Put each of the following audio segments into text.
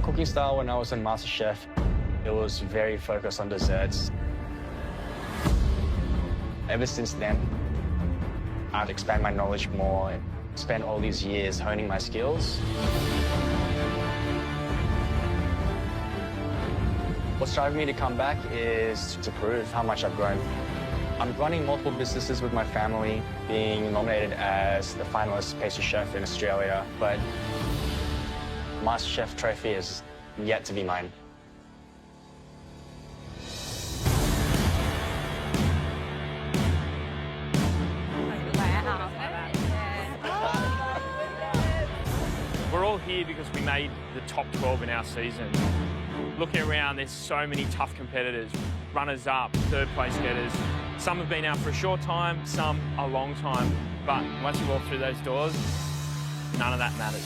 cooking style when I was in MasterChef, it was very focused on desserts. Ever since then, I've expanded my knowledge more and spent all these years honing my skills. What's driving me to come back is to prove how much I've grown. I'm running multiple businesses with my family, being nominated as the finalist pastry chef in Australia, but MasterChef trophy is yet to be mine. We're all here because we made the top 12 in our season. Looking around, there's so many tough competitors, runners up, third place getters. Some have been out for a short time, some a long time. But once you walk through those doors, none of that matters.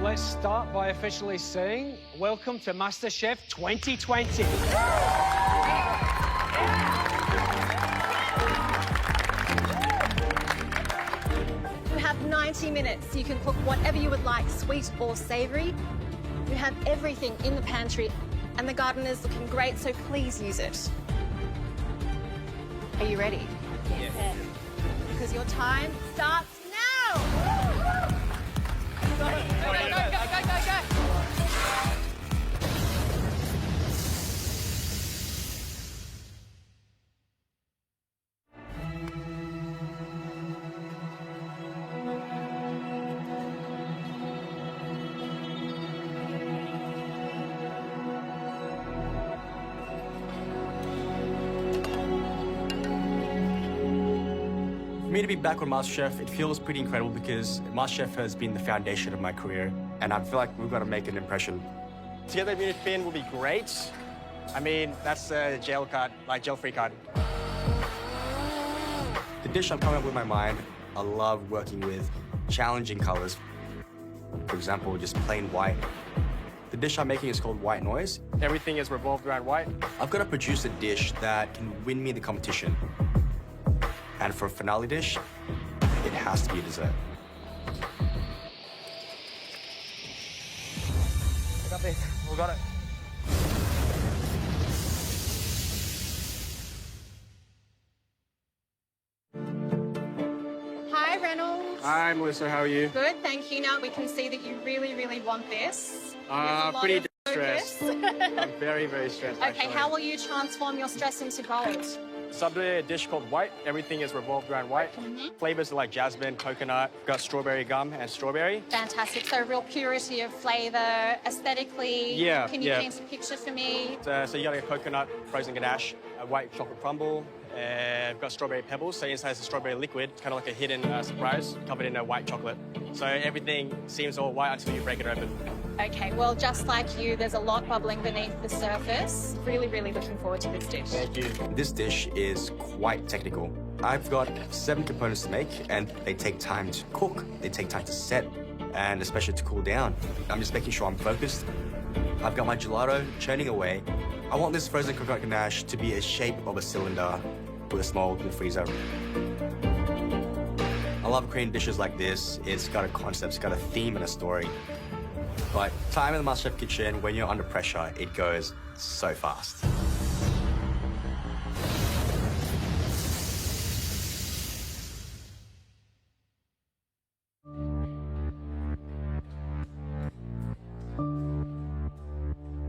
Let's start by officially saying, welcome to MasterChef 2020. You have 90 minutes. You can cook whatever you would like, sweet or savoury. You have everything in the pantry, and the garden is looking great, so please use it. Are you ready? Yes. Because your time starts now! Go, go, go, go, go, go, go! For me to be back on MasterChef, it feels pretty incredible because MasterChef has been the foundation of my career, and I feel like we've got to make an impression. To get that muted fin will be great. I mean, that's a gel cut, like gel-free cut. The dish I'm coming up with in my mind, I love working with challenging colors. For example, just plain white. The dish I'm making is called White Noise. Everything is revolved around white. I've got to produce a dish that can win me the competition. And for a finale dish, it has to be a dessert. We got this. We got it. Hi, Reynold. Hi, Melissa. How are you? Good, thank you. Now we can see that you really, really want this. There's a lot Pretty of stressed. focus. I'm very, very stressed, Okay, actually. how will you transform your stress into gold? So I'm doing a dish called White. Everything is revolved around white. Flavors are like jasmine, coconut, got strawberry gum and strawberry. Fantastic. So real purity of flavour, aesthetically. Yeah, Can you yeah. paint a picture for me? So you got a coconut frozen ganache, a white chocolate crumble, and we've got strawberry pebbles. So inside is a strawberry liquid, kind of like a hidden surprise, covered in a white chocolate. So everything seems all white until you break it open. Okay, well, just like you, there's a lot bubbling beneath the surface. Really, really looking forward to this dish. Thank you. This dish is quite technical. I've got 7 components to make, and they take time to cook, they take time to set, and especially to cool down. I'm just making sure I'm focused. I've got my gelato churning away. I want this frozen coconut ganache to be a shape of a cylinder with a small in the freezer. I love creating dishes like this. It's got a concept, it's got a theme and a story. But time in the MasterChef kitchen, when you're under pressure, it goes so fast.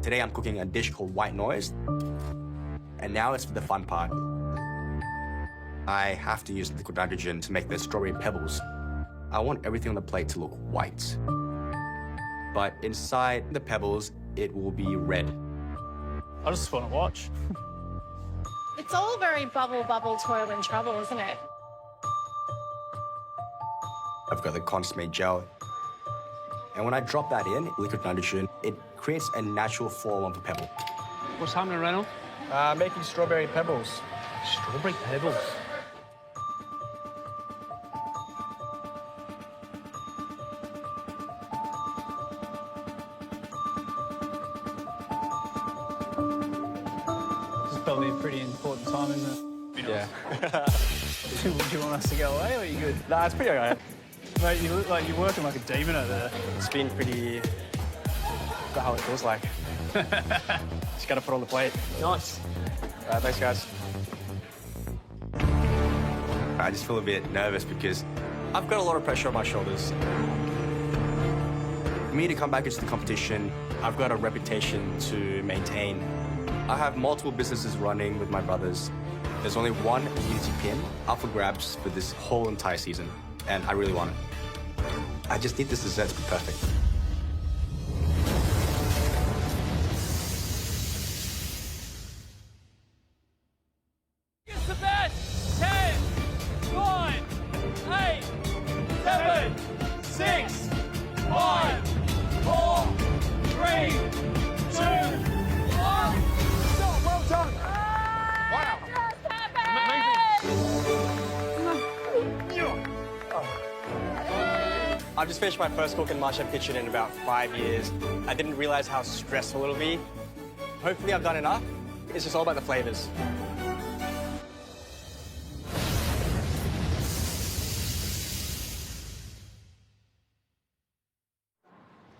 Today I'm cooking a dish called White Noise. And now it's for the fun part. I have to use liquid nitrogen to make the strawberry pebbles. I want everything on the plate to look white. But inside the pebbles, it will be red. I just want to watch. It's all very bubble, bubble, toil and trouble, isn't it? I've got the consommé gel. And when I drop that in, liquid nitrogen, it creates a natural form of a pebble. What's happening, Reynold? Making strawberry pebbles. Strawberry pebbles. It's probably a pretty important time, isn't it? Yeah. Do you want us to go away, or are you good? Nah, it's pretty alright. Mate, you look like you're working like a demon over there. It's been pretty... Got how it feels like. Just gotta put on the plate. Nice. Thanks, guys. I just feel a bit nervous because I've got a lot of pressure on my shoulders. For me to come back into the competition, I've got a reputation to maintain. I have multiple businesses running with my brothers. There's only one Unity pin up for grabs for this whole entire season, and I really want it. I just need this dessert to be perfect. It's the best. 10, 9, 8, 7, 6, 5, 4, 3, 2, 1. Stop. Well done. Wow. I've just finished my first cook in MasterChef kitchen in about 5 years. I didn't realize how stressful it'll be. Hopefully I've done enough. It's just all about the flavors.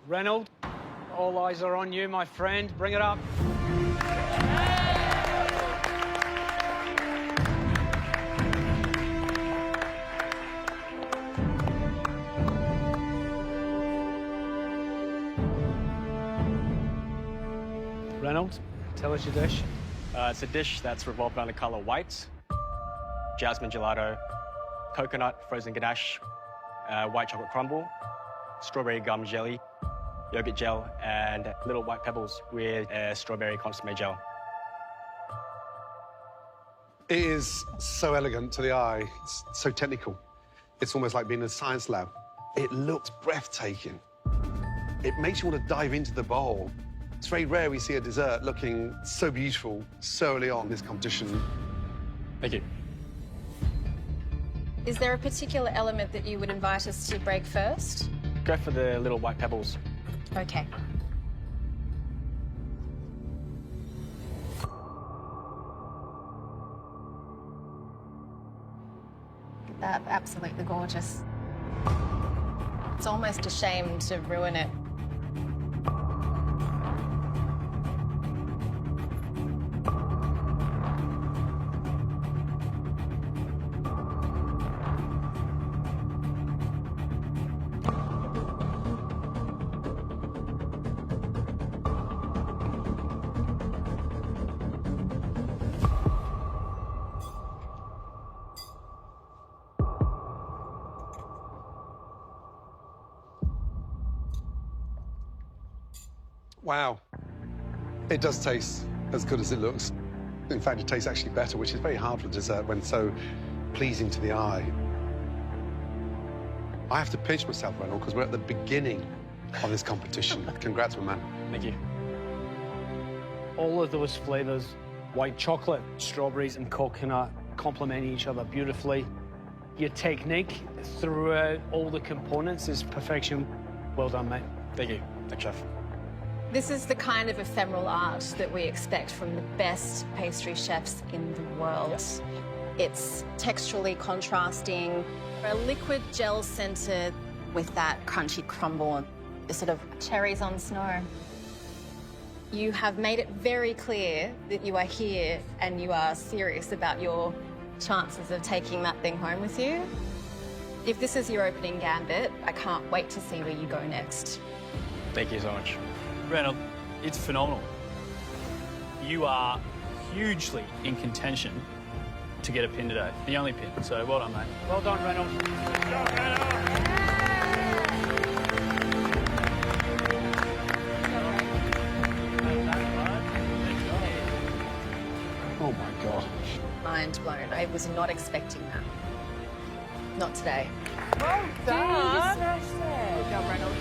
Reynold, all eyes are on you, my friend. Bring it up. Reynold, tell us your dish. It's a dish that's revolved around the color white, jasmine gelato, coconut frozen ganache, white chocolate crumble, strawberry gum jelly, yogurt gel, and little white pebbles with strawberry consomme gel. It is so elegant to the eye. It's so technical. It's almost like being in a science lab. It looks breathtaking. It makes you want to dive into the bowl. It's very rare we see a dessert looking so beautiful so early on in this competition. Thank you. Is there a particular element that you would invite us to break first? Go for the little white pebbles. Okay. That's absolutely gorgeous. It's almost a shame to ruin it. Wow. It does taste as good as it looks. In fact, it tastes actually better, which is very hard for dessert when so pleasing to the eye. I have to pinch myself, Reynold, because we're at the beginning of this competition. Congrats, my man. Thank you. All of those flavors, white chocolate, strawberries, and coconut, complement each other beautifully. Your technique throughout all the components is perfection. Well done, mate. Thank you. Thanks, chef. This is the kind of ephemeral art that we expect from the best pastry chefs in the world. Yes. It's texturally contrasting, a liquid gel center with that crunchy crumble and the sort of cherries on snow. You have made it very clear that you are here and you are serious about your chances of taking that thing home with you. If this is your opening gambit, I can't wait to see where you go next. Thank you so much. Reynold, it's phenomenal. You are hugely in contention to get a pin today. The only pin, so well done, mate. Well done, Reynold. Oh, my God. Mind blown. I was not expecting that. Not today. Well done. Good job, Reynold.